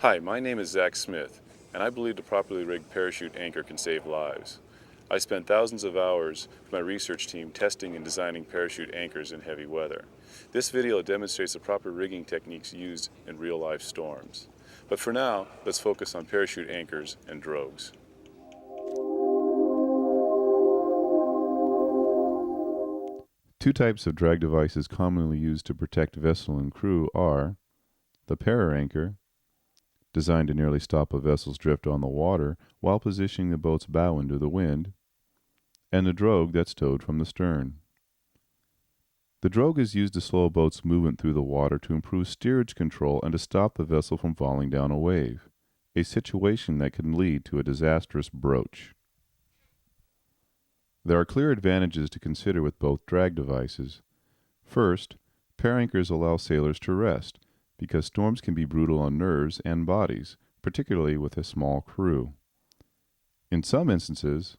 Hi, my name is Zach Smith, and I believe a properly rigged parachute anchor can save lives. I spent thousands of hours with my research team testing and designing parachute anchors in heavy weather. This video demonstrates the proper rigging techniques used in real-life storms. But for now, let's focus on parachute anchors and drogues. Two types of drag devices commonly used to protect vessel and crew are the para anchor, designed to nearly stop a vessel's drift on the water while positioning the boat's bow into the wind, and the drogue that's towed from the stern. The drogue is used to slow a boat's movement through the water to improve steerage control and to stop the vessel from falling down a wave, a situation that can lead to a disastrous broach. There are clear advantages to consider with both drag devices. First, para anchors allow sailors to rest, because storms can be brutal on nerves and bodies, particularly with a small crew. In some instances,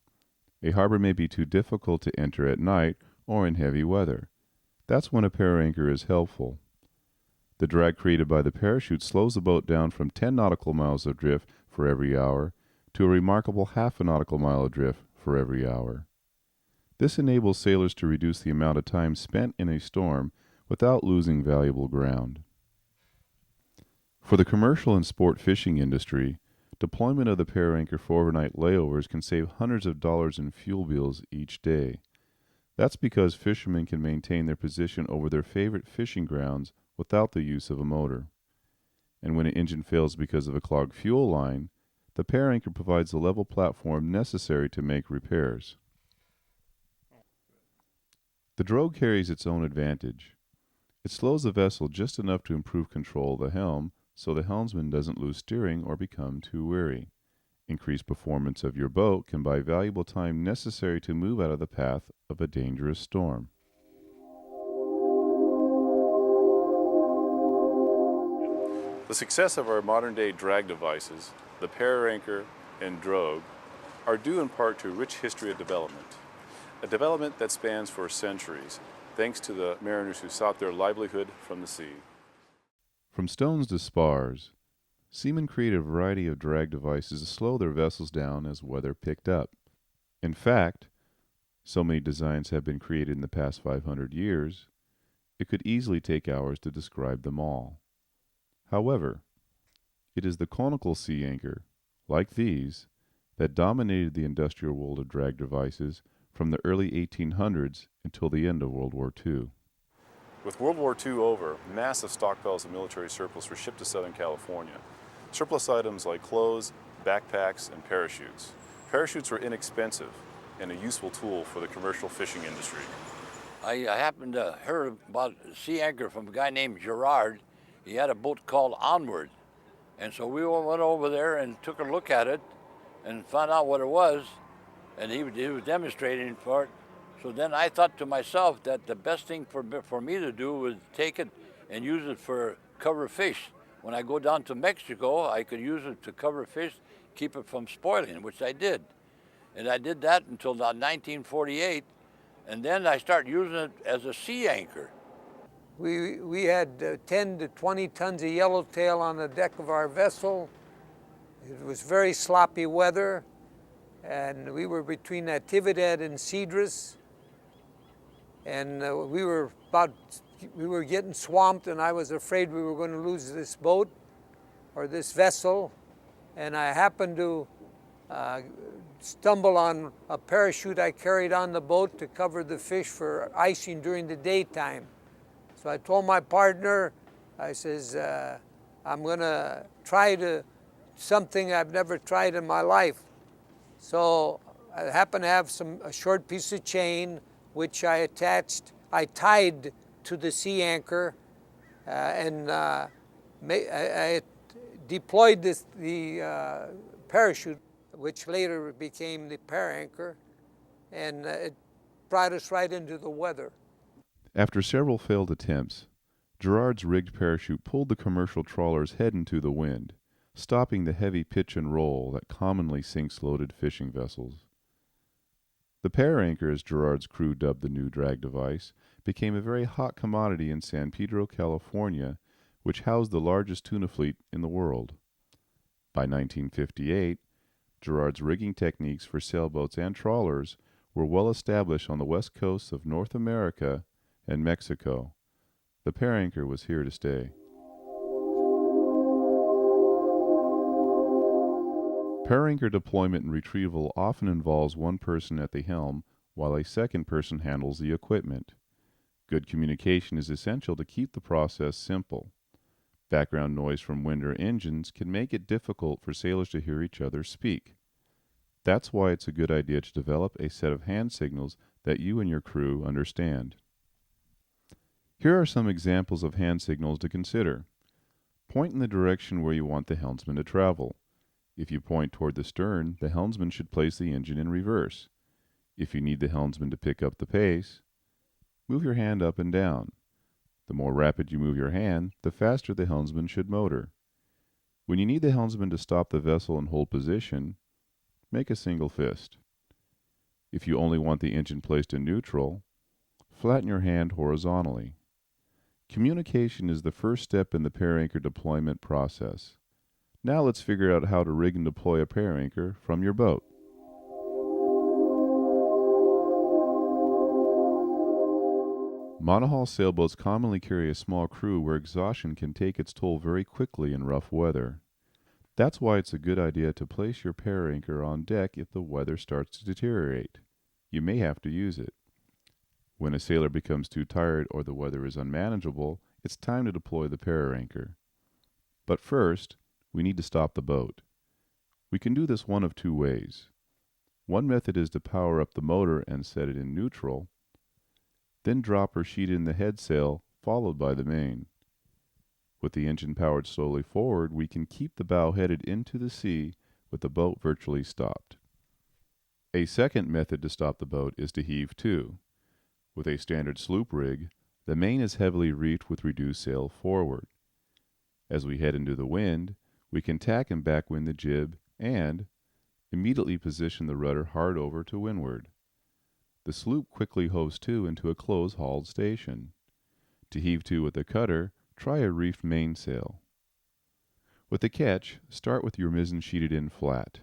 a harbor may be too difficult to enter at night or in heavy weather. That's when a para anchor is helpful. The drag created by the parachute slows the boat down from 10 nautical miles of drift for every hour to a remarkable half a nautical mile of drift for every hour. This enables sailors to reduce the amount of time spent in a storm without losing valuable ground. For the commercial and sport fishing industry, deployment of the para anchor for overnight layovers can save hundreds of dollars in fuel bills each day. That's because fishermen can maintain their position over their favorite fishing grounds without the use of a motor. And when an engine fails because of a clogged fuel line, the para anchor provides the level platform necessary to make repairs. The drogue carries its own advantage. It slows the vessel just enough to improve control of the helm so the helmsman doesn't lose steering or become too weary. Increased performance of your boat can buy valuable time necessary to move out of the path of a dangerous storm. The success of our modern-day drag devices, the para anchor and drogue, are due in part to a rich history of development. A development that spans for centuries, thanks to the mariners who sought their livelihood from the sea. From stones to spars, seamen created a variety of drag devices to slow their vessels down as weather picked up. In fact, so many designs have been created in the past 500 years, it could easily take hours to describe them all. However, it is the conical sea anchor, like these, that dominated the industrial world of drag devices from the early 1800s until the end of World War II. With World War II over, massive stockpiles of military surplus were shipped to Southern California. Surplus items like clothes, backpacks, and parachutes. Parachutes were inexpensive and a useful tool for the commercial fishing industry. I happened to hear about a sea anchor from a guy named Gerard. He had a boat called Onward. And so we went over there and took a look at it and found out what it was. And he was demonstrating for it. So then I thought to myself that the best thing for me to do was take it and use it for cover fish. When I go down to Mexico, I could use it to cover fish, keep it from spoiling, which I did. And I did that until about 1948, and then I started using it as a sea anchor. We had 10 to 20 tons of yellowtail on the deck of our vessel. It was very sloppy weather, and we were between Natividad and Cedrus. And we were getting swamped, and I was afraid we were going to lose this boat or this vessel. And I happened to stumble on a parachute I carried on the boat to cover the fish for icing during the daytime. So I told my partner, I says, I'm going to try something I've never tried in my life. So I happened to have a short piece of chain, which I tied to the sea anchor, and I deployed the parachute, which later became the para anchor, and it brought us right into the weather. After several failed attempts, Gerard's rigged parachute pulled the commercial trawler's head into the wind, stopping the heavy pitch and roll that commonly sinks loaded fishing vessels. The para anchor, as Gerard's crew dubbed the new drag device, became a very hot commodity in San Pedro, California, which housed the largest tuna fleet in the world. By 1958, Girard's rigging techniques for sailboats and trawlers were well established on the west coasts of North America and Mexico. The pair anchor was here to stay. Pair anchor deployment and retrieval often involves one person at the helm while a second person handles the equipment. Good communication is essential to keep the process simple. Background noise from wind or engines can make it difficult for sailors to hear each other speak. That's why it's a good idea to develop a set of hand signals that you and your crew understand. Here are some examples of hand signals to consider. Point in the direction where you want the helmsman to travel. If you point toward the stern, the helmsman should place the engine in reverse. If you need the helmsman to pick up the pace, move your hand up and down. The more rapid you move your hand, the faster the helmsman should motor. When you need the helmsman to stop the vessel and hold position, make a single fist. If you only want the engine placed in neutral, flatten your hand horizontally. Communication is the first step in the pair anchor deployment process. Now let's figure out how to rig and deploy a pair anchor from your boat. Monohull sailboats commonly carry a small crew where exhaustion can take its toll very quickly in rough weather. That's why it's a good idea to place your pair anchor on deck if the weather starts to deteriorate. You may have to use it. When a sailor becomes too tired or the weather is unmanageable, it's time to deploy the pair anchor. But first, we need to stop the boat. We can do this one of two ways. One method is to power up the motor and set it in neutral, then drop or sheet in the head sail, followed by the main. With the engine powered slowly forward, we can keep the bow headed into the sea with the boat virtually stopped. A second method to stop the boat is to heave to. With a standard sloop rig, the main is heavily reefed with reduced sail forward. As we head into the wind, we can tack and backwind the jib and immediately position the rudder hard over to windward. The sloop quickly hoves to into a close-hauled station. To heave to with the cutter, try a reefed mainsail. With the ketch, start with your mizzen sheeted in flat.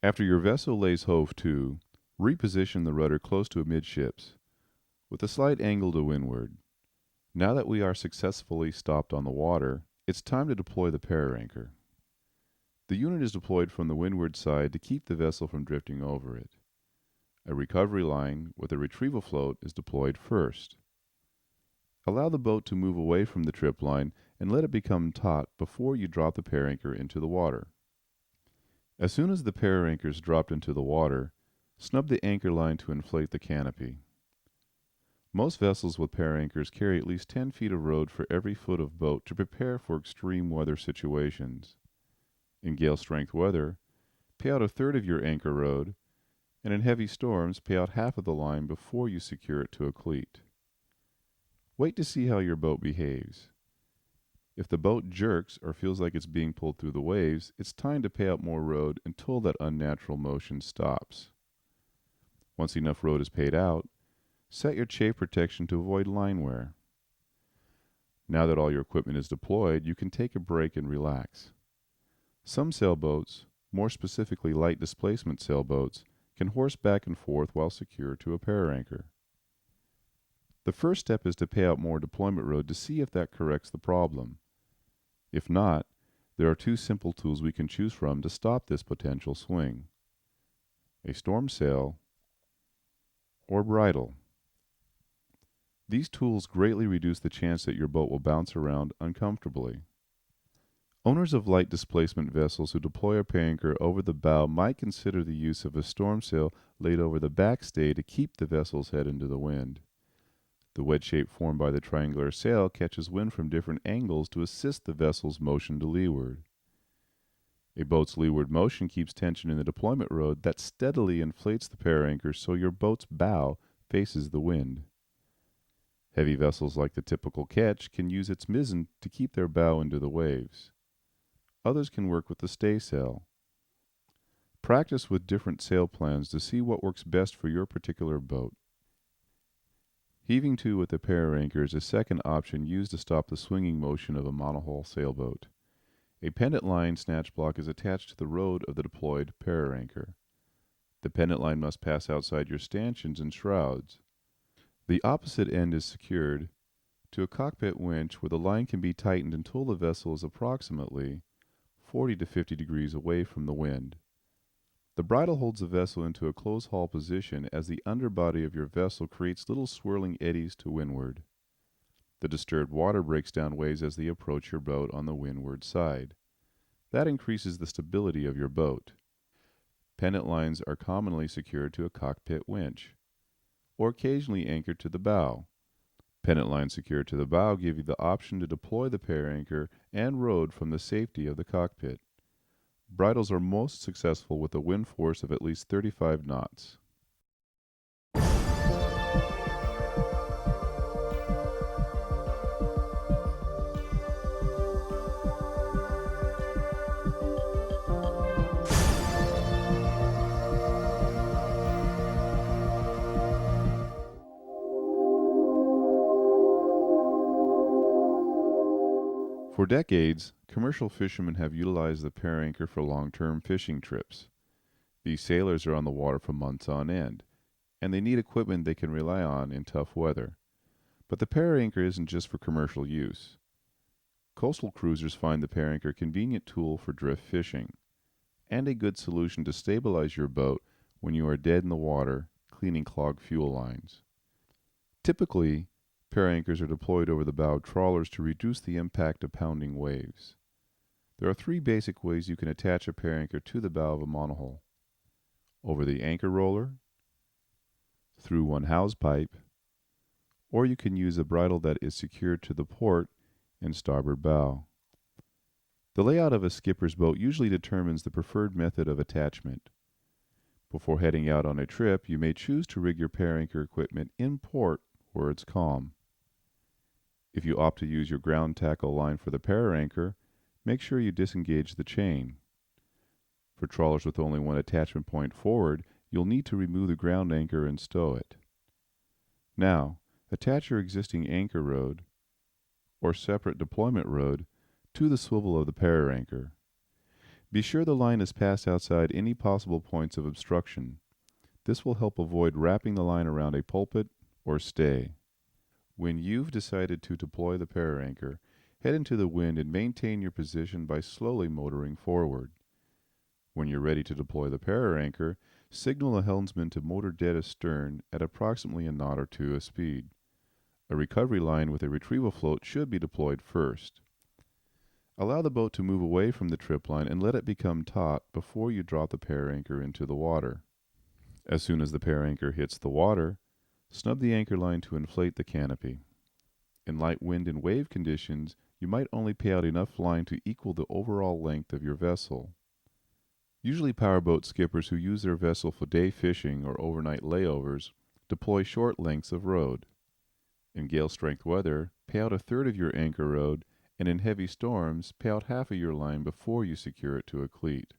After your vessel lays hove to, reposition the rudder close to amidships, with a slight angle to windward. Now that we are successfully stopped on the water, it's time to deploy the pair anchor. The unit is deployed from the windward side to keep the vessel from drifting over it. A recovery line with a retrieval float is deployed first. Allow the boat to move away from the trip line and let it become taut before you drop the pair anchor into the water. As soon as the pair anchor is dropped into the water, snub the anchor line to inflate the canopy. Most vessels with pair anchors carry at least 10 feet of rode for every foot of boat to prepare for extreme weather situations. In gale-strength weather, pay out a third of your anchor rode, and in heavy storms, pay out half of the line before you secure it to a cleat. Wait to see how your boat behaves. If the boat jerks or feels like it's being pulled through the waves, it's time to pay out more rode until that unnatural motion stops. Once enough rode is paid out, set your chafe protection to avoid line wear. Now that all your equipment is deployed, you can take a break and relax. Some sailboats, more specifically light displacement sailboats, can horse back and forth while secure to a pair anchor. The first step is to pay out more deployment rode to see if that corrects the problem. If not, there are two simple tools we can choose from to stop this potential swing: a storm sail or bridle. These tools greatly reduce the chance that your boat will bounce around uncomfortably. Owners of light displacement vessels who deploy a pair anchor over the bow might consider the use of a storm sail laid over the backstay to keep the vessel's head into the wind. The wedge shape formed by the triangular sail catches wind from different angles to assist the vessel's motion to leeward. A boat's leeward motion keeps tension in the deployment rode that steadily inflates the pair anchor so your boat's bow faces the wind. Heavy vessels like the typical ketch can use its mizzen to keep their bow into the waves. Others can work with the staysail. Practice with different sail plans to see what works best for your particular boat. Heaving to with a pair anchor is a second option used to stop the swinging motion of a monohull sailboat. A pendant line snatch block is attached to the rode of the deployed para anchor. The pendant line must pass outside your stanchions and shrouds. The opposite end is secured to a cockpit winch where the line can be tightened until the vessel is approximately 40 to 50 degrees away from the wind. The bridle holds the vessel into a close haul position as the underbody of your vessel creates little swirling eddies to windward. The disturbed water breaks down waves as they approach your boat on the windward side. That increases the stability of your boat. Pendant lines are commonly secured to a cockpit winch, or occasionally anchored to the bow. Pendant lines secured to the bow give you the option to deploy the para anchor and rode from the safety of the cockpit. Bridles are most successful with a wind force of at least 35 knots. For decades, commercial fishermen have utilized the para anchor for long-term fishing trips. These sailors are on the water for months on end, and they need equipment they can rely on in tough weather. But the para anchor isn't just for commercial use. Coastal cruisers find the para anchor a convenient tool for drift fishing, and a good solution to stabilize your boat when you are dead in the water cleaning clogged fuel lines. Typically, para anchors are deployed over the bow of trawlers to reduce the impact of pounding waves. There are 3 basic ways you can attach a para anchor to the bow of a monohull: over the anchor roller, through one house pipe, or you can use a bridle that is secured to the port and starboard bow. The layout of a skipper's boat usually determines the preferred method of attachment. Before heading out on a trip, you may choose to rig your para anchor equipment in port where it's calm. If you opt to use your ground tackle line for the para anchor, make sure you disengage the chain. For trawlers with only one attachment point forward, you'll need to remove the ground anchor and stow it. Now, attach your existing anchor rode, or separate deployment rode, to the swivel of the para anchor. Be sure the line is passed outside any possible points of obstruction. This will help avoid wrapping the line around a pulpit or stay. When you've decided to deploy the para anchor, head into the wind and maintain your position by slowly motoring forward. When you're ready to deploy the para anchor, signal the helmsman to motor dead astern at approximately a knot or 2 of speed. A recovery line with a retrieval float should be deployed first. Allow the boat to move away from the trip line and let it become taut before you drop the para anchor into the water. As soon as the para anchor hits the water, snub the anchor line to inflate the canopy. In light wind and wave conditions, you might only pay out enough line to equal the overall length of your vessel. Usually powerboat skippers who use their vessel for day fishing or overnight layovers deploy short lengths of rode. In gale-strength weather, pay out 1/3 of your anchor rode, and in heavy storms, pay out half of your line before you secure it to a cleat.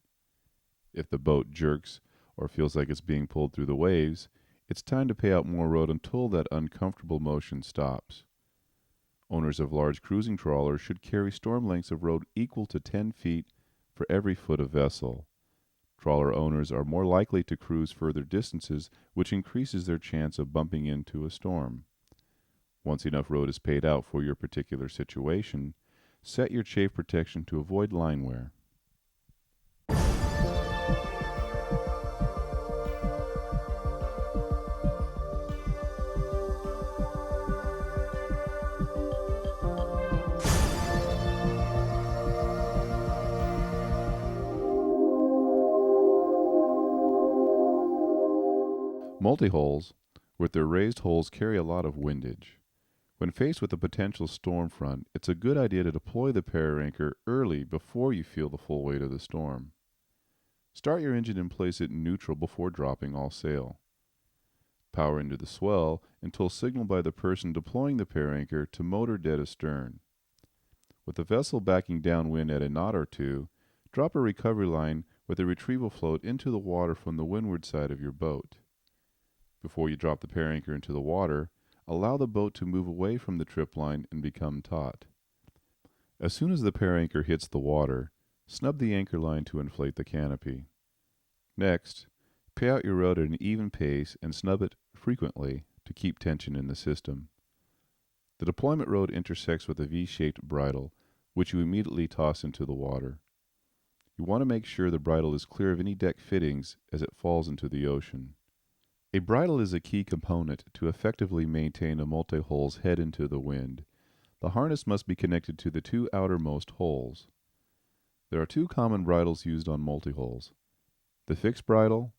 If the boat jerks or feels like it's being pulled through the waves, it's time to pay out more rode until that uncomfortable motion stops. Owners of large cruising trawlers should carry storm lengths of rode equal to 10 feet for every foot of vessel. Trawler owners are more likely to cruise further distances, which increases their chance of bumping into a storm. Once enough rode is paid out for your particular situation, set your chafe protection to avoid line wear. Multihulls, with their raised hulls, carry a lot of windage. When faced with a potential storm front, it's a good idea to deploy the para anchor early before you feel the full weight of the storm. Start your engine and place it in neutral before dropping all sail. Power into the swell until signaled by the person deploying the para anchor to motor dead astern. With the vessel backing downwind at a knot or 2, drop a recovery line with a retrieval float into the water from the windward side of your boat. Before you drop the para anchor into the water, allow the boat to move away from the trip line and become taut. As soon as the para anchor hits the water, Snub the anchor line to inflate the canopy. Next, pay out your rod at an even pace and snub it frequently to keep tension in the system. The deployment rod intersects with a V-shaped bridle, which you immediately toss into the water. You want to make sure the bridle is clear of any deck fittings as it falls into the ocean. A bridle is a key component to effectively maintain a multi-hull's head into the wind. The harness must be connected to the two outermost hulls. There are two common bridles used on multi-hulls: the fixed bridle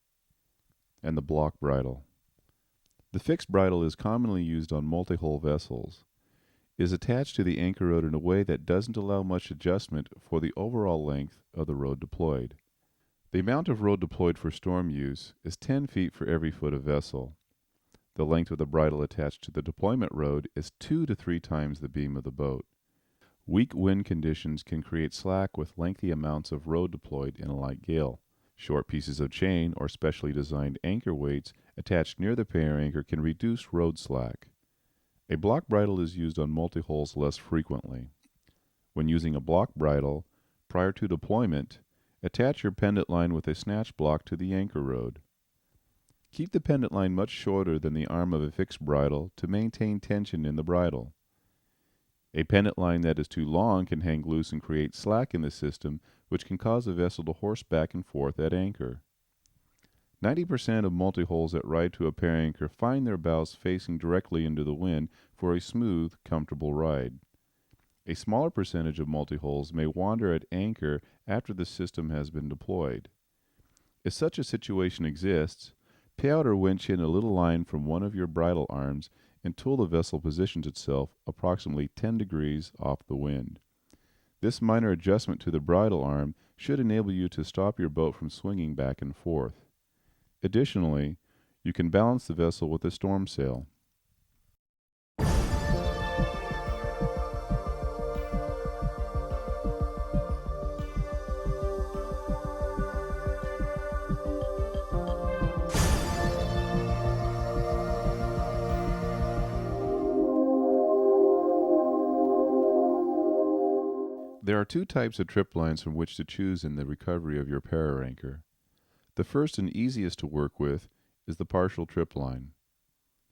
and the block bridle. The fixed bridle is commonly used on multi-hull vessels. It is attached to the anchor rod in a way that doesn't allow much adjustment for the overall length of the rod deployed. The amount of rod deployed for storm use is 10 feet for every foot of vessel. The length of the bridle attached to the deployment rod is 2 to 3 times the beam of the boat. Weak wind conditions can create slack with lengthy amounts of rod deployed in a light gale. Short pieces of chain or specially designed anchor weights attached near the pair anchor can reduce rod slack. A block bridle is used on multi-hulls less frequently. When using a block bridle, prior to deployment, attach your pendant line with a snatch block to the anchor rod. Keep the pendant line much shorter than the arm of a fixed bridle to maintain tension in the bridle. A pendant line that is too long can hang loose and create slack in the system, which can cause a vessel to horse back and forth at anchor. 90% of multi-hulls that ride to a pair anchor find their bows facing directly into the wind for a smooth, comfortable ride. A smaller percentage of multi-hulls may wander at anchor after the system has been deployed. If such a situation exists, pay out or winch in a little line from one of your bridle arms until the vessel positions itself approximately 10 degrees off the wind. This minor adjustment to the bridle arm should enable you to stop your boat from swinging back and forth. Additionally, you can balance the vessel with a storm sail. There are two types of trip lines from which to choose in the recovery of your para anchor. The first and easiest to work with is the partial trip line.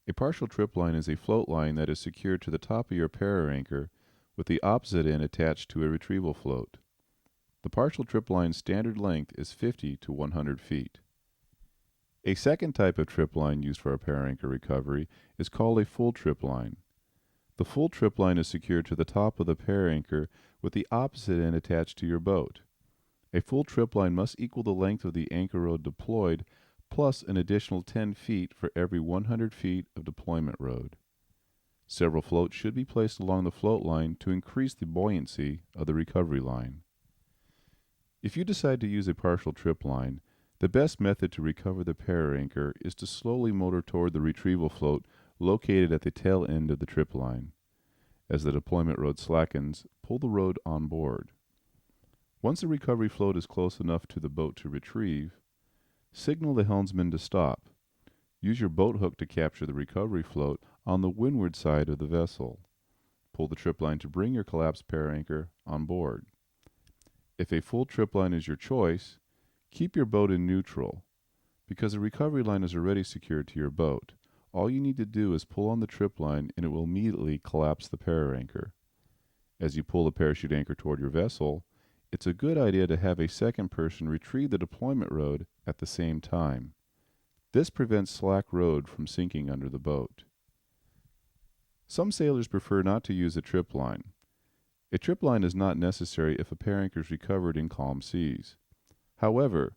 A partial trip line is a float line that is secured to the top of your para anchor with the opposite end attached to a retrieval float. The partial trip line's standard length is 50 to 100 feet. A second type of trip line used for a para anchor recovery is called a full trip line. The full trip line is secured to the top of the para anchor with the opposite end attached to your boat. A full trip line must equal the length of the anchor rod deployed plus an additional 10 feet for every 100 feet of deployment rod. Several floats should be placed along the float line to increase the buoyancy of the recovery line. If you decide to use a partial trip line, the best method to recover the para anchor is to slowly motor toward the retrieval float located at the tail end of the trip line. As the deployment rod slackens, pull the rod on board. Once the recovery float is close enough to the boat to retrieve, signal the helmsman to stop. Use your boat hook to capture the recovery float on the windward side of the vessel. Pull the trip line to bring your collapsed para anchor on board. If a full trip line is your choice, keep your boat in neutral. Because the recovery line is already secured to your boat, all you need to do is pull on the trip line and it will immediately collapse the para anchor. As you pull the parachute anchor toward your vessel, it's a good idea to have a second person retrieve the deployment rod at the same time. This prevents slack rod from sinking under the boat. Some sailors prefer not to use a trip line. A trip line is not necessary if a para anchor is recovered in calm seas. However,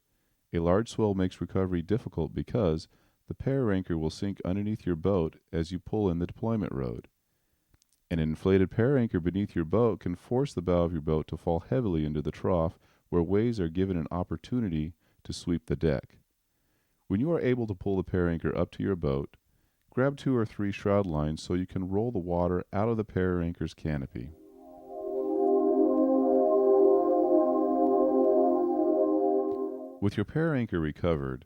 a large swell makes recovery difficult because the para anchor will sink underneath your boat as you pull in the deployment rod. An inflated para anchor beneath your boat can force the bow of your boat to fall heavily into the trough where waves are given an opportunity to sweep the deck. When you are able to pull the para anchor up to your boat, grab 2 or 3 shroud lines so you can roll the water out of the para anchor's canopy. With your para anchor recovered,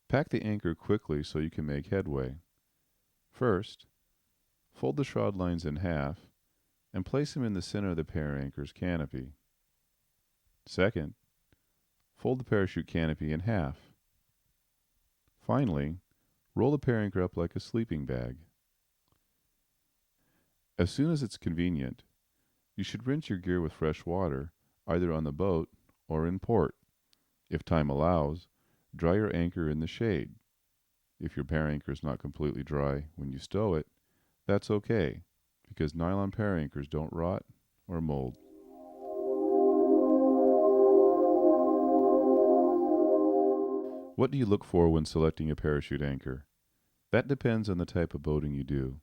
pack the anchor quickly so you can make headway. First, fold the shroud lines in half and place them in the center of the para anchor's canopy. Second, fold the parachute canopy in half. Finally, roll the pair anchor up like a sleeping bag. As soon as it's convenient, you should rinse your gear with fresh water, either on the boat or in port. If time allows, dry your anchor in the shade. If your pair anchor is not completely dry when you stow it, that's okay, because nylon pair anchors don't rot or mold. What do you look for when selecting a parachute anchor? That depends on the type of boating you do.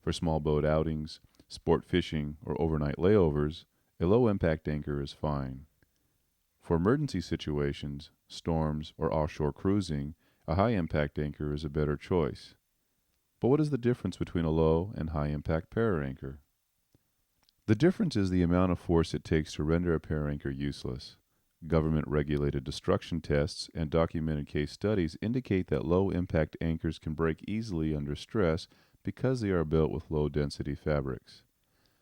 For small boat outings, sport fishing, or overnight layovers, a low-impact anchor is fine. For emergency situations, storms, or offshore cruising, a high-impact anchor is a better choice. But what is the difference between a low and high-impact pair anchor? The difference is the amount of force it takes to render a pair anchor useless. Government-regulated destruction tests and documented case studies indicate that low-impact anchors can break easily under stress because they are built with low-density fabrics.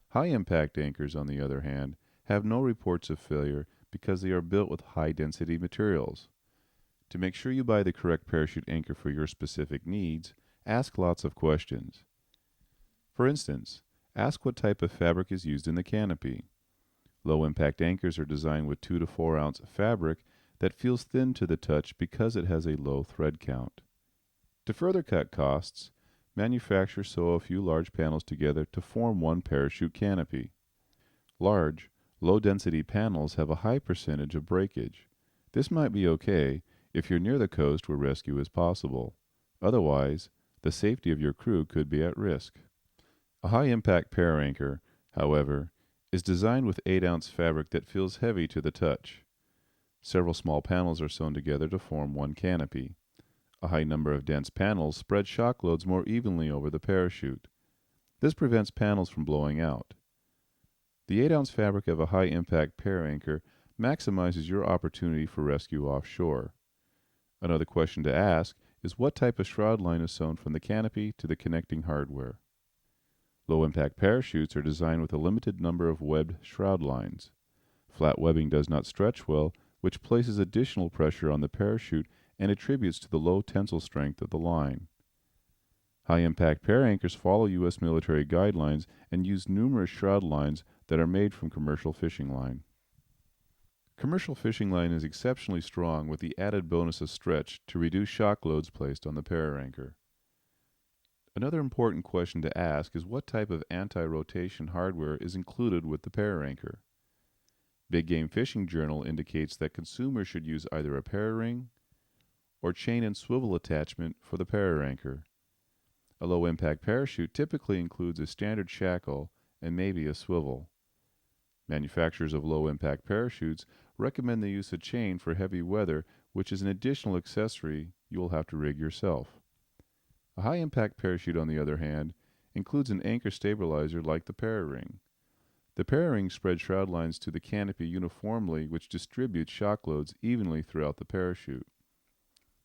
High-impact anchors, on the other hand, have no reports of failure because they are built with high-density materials. To make sure you buy the correct parachute anchor for your specific needs, ask lots of questions. For instance, ask what type of fabric is used in the canopy. Low-impact anchors are designed with 2 to 4 ounce fabric that feels thin to the touch because it has a low thread count. To further cut costs, manufacturers sew a few large panels together to form one parachute canopy. Large, low-density panels have a high percentage of breakage. This might be okay if you're near the coast where rescue is possible. Otherwise, the safety of your crew could be at risk. A high-impact pair anchor, however, is designed with 8 ounce fabric that feels heavy to the touch. Several small panels are sewn together to form one canopy. A high number of dense panels spread shock loads more evenly over the parachute. This prevents panels from blowing out. The 8 ounce fabric of a high-impact pair anchor maximizes your opportunity for rescue offshore. Another question to ask is what type of shroud line is sewn from the canopy to the connecting hardware. Low-impact parachutes are designed with a limited number of webbed shroud lines. Flat webbing does not stretch well, which places additional pressure on the parachute and attributes to the low tensile strength of the line. High-impact pair anchors follow U.S. military guidelines and use numerous shroud lines that are made from commercial fishing line. Commercial fishing line is exceptionally strong with the added bonus of stretch to reduce shock loads placed on the pair anchor. Another important question to ask is what type of anti-rotation hardware is included with the pair anchor. Big Game Fishing Journal indicates that consumers should use either a pair ring or chain and swivel attachment for the pair anchor. A low-impact parachute typically includes a standard shackle and maybe a swivel. Manufacturers of low-impact parachutes recommend the use of chain for heavy weather, which is an additional accessory you will have to rig yourself. A high-impact parachute, on the other hand, includes an anchor stabilizer like the pair ring. The pair ring spreads shroud lines to the canopy uniformly, which distributes shock loads evenly throughout the parachute.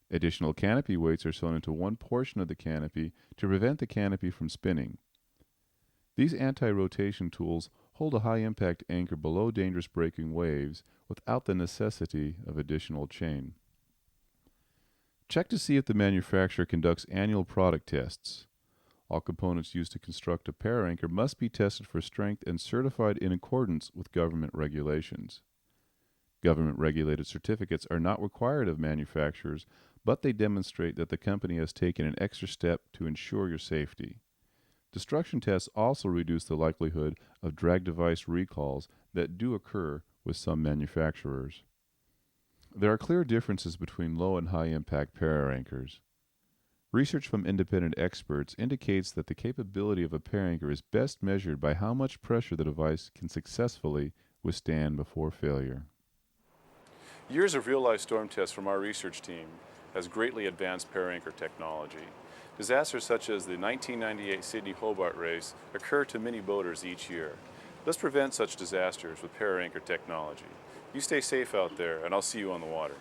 Additional canopy weights are sewn into one portion of the canopy to prevent the canopy from spinning. These anti-rotation tools hold a high-impact anchor below dangerous breaking waves without the necessity of additional chain. Check to see if the manufacturer conducts annual product tests. All components used to construct a pair anchor must be tested for strength and certified in accordance with government regulations. Government-regulated certificates are not required of manufacturers, but they demonstrate that the company has taken an extra step to ensure your safety. Destruction tests also reduce the likelihood of drag device recalls that do occur with some manufacturers. There are clear differences between low and high impact pair anchors. Research from independent experts indicates that the capability of a pair anchor is best measured by how much pressure the device can successfully withstand before failure. Years of real-life storm tests from our research team has greatly advanced pair anchor technology. Disasters such as the 1998 Sydney-Hobart race occur to many boaters each year. Let's prevent such disasters with pair anchor technology. You stay safe out there, and I'll see you on the water.